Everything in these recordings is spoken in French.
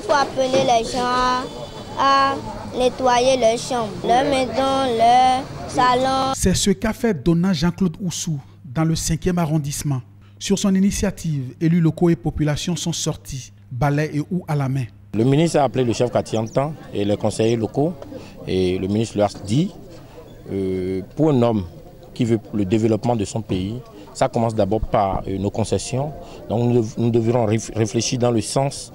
Il faut appeler les gens à nettoyer leurs chambres, leurs maisons, leurs salons. C'est ce qu'a fait Dona Jean-Claude Oussou dans le 5e arrondissement. Sur son initiative, élus locaux et populations sont sortis, balais et houes à la main. Le ministre a appelé le chef quartier en temps et les conseillers locaux. Et le ministre leur a dit, pour un homme qui veut le développement de son pays, ça commence d'abord par nos concessions. Donc nous devrons réfléchir dans le sens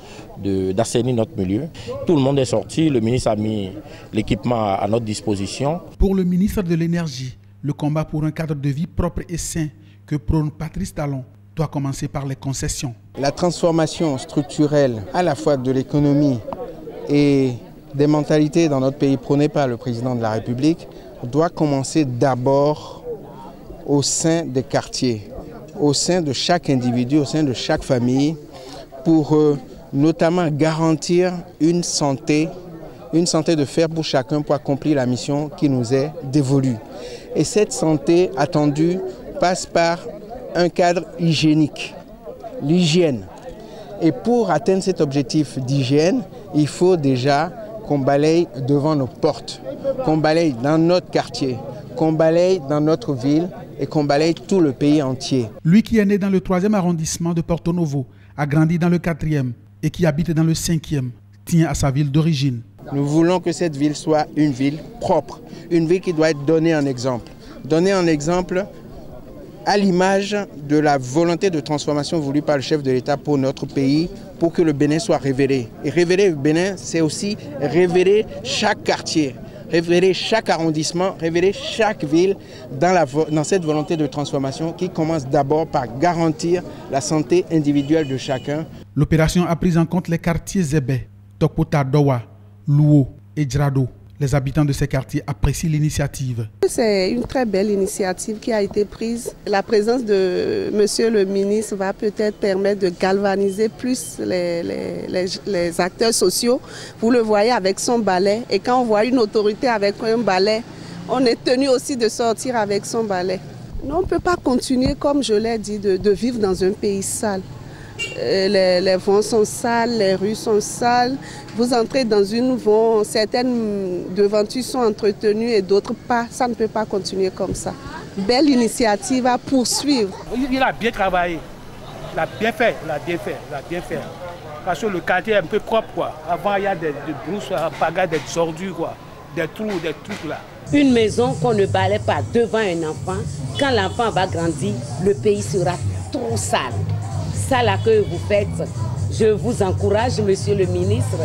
d'assainir notre milieu. Tout le monde est sorti, le ministre a mis l'équipement à notre disposition. Pour le ministre de l'Énergie, le combat pour un cadre de vie propre et sain que prône Patrice Talon doit commencer par les concessions. La transformation structurelle à la fois de l'économie et des mentalités dans notre pays prônées par le président de la République doit commencer d'abord au sein des quartiers, au sein de chaque individu, au sein de chaque famille, pour notamment garantir une santé de fer pour chacun pour accomplir la mission qui nous est dévolue. Et cette santé attendue passe par un cadre hygiénique, l'hygiène. Et pour atteindre cet objectif d'hygiène, il faut déjà qu'on balaye devant nos portes, qu'on balaye dans notre quartier, qu'on balaye dans notre ville et qu'on balaye tout le pays entier. Lui qui est né dans le 3e arrondissement de Porto Novo, a grandi dans le 4e et qui habite dans le 5e, tient à sa ville d'origine. Nous voulons que cette ville soit une ville propre, une ville qui doit être donnée en exemple. Donnée en exemple à l'image de la volonté de transformation voulue par le chef de l'État pour notre pays, pour que le Bénin soit révélé. Et révéler le Bénin, c'est aussi révéler chaque quartier, révéler chaque arrondissement, révéler chaque ville dans cette volonté de transformation qui commence d'abord par garantir la santé individuelle de chacun. L'opération a pris en compte les quartiers Zébé, Tokpota, Dowa, Louo et Djrado. Les habitants de ces quartiers apprécient l'initiative. C'est une très belle initiative qui a été prise. La présence de Monsieur le ministre va peut-être permettre de galvaniser plus les acteurs sociaux. Vous le voyez avec son balai. Et quand on voit une autorité avec un balai, on est tenu aussi de sortir avec son balai. Non, on ne peut pas continuer, comme je l'ai dit, de vivre dans un pays sale. Les voies sont sales, les rues sont sales. Vous entrez dans une voie, certaines devantures sont entretenues et d'autres pas. Ça ne peut pas continuer comme ça. Belle initiative à poursuivre. Il a bien travaillé, il a bien fait, Parce que le quartier est un peu propre, quoi. Avant, il y a des brousses, des ordures, quoi. Des trous, des trucs là. Une maison qu'on ne balaie pas devant un enfant, quand l'enfant va grandir, le pays sera trop sale. Ça là que vous faites, je vous encourage, monsieur le ministre,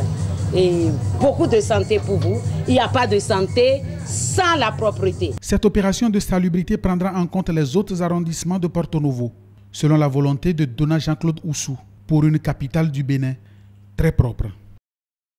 et beaucoup de santé pour vous. Il n'y a pas de santé sans la propreté. Cette opération de salubrité prendra en compte les autres arrondissements de Porto Novo, selon la volonté de Dona Jean-Claude Oussou, pour une capitale du Bénin très propre.